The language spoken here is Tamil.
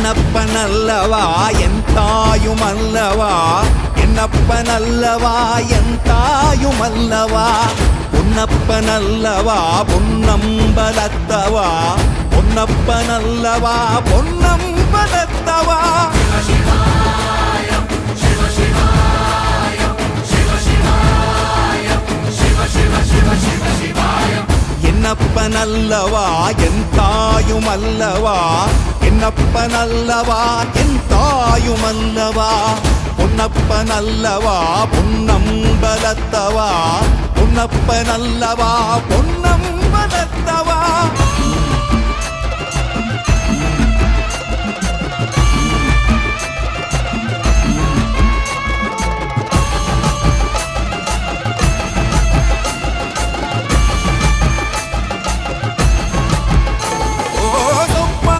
என்னப்பனல்லவா என் தாயுமல்லவா, என்னப்பனல்லவா என் தாயுமல்லவா, பொன்னப்பனல்லவா பொன்னம்பலத்தவா, பொன்னப்பனல்லவா பொன்னம்பலத்தவா. என்னப்பனல்லவா என் தாயுமல்லவா, என்னப்பனல்லவா என் தாயுமல்லவா, பொன்னப்பனல்லவா பொன்னம்பலத்தவா, பொன்னப்பனல்லவா பொன்னம்பலத்தவா.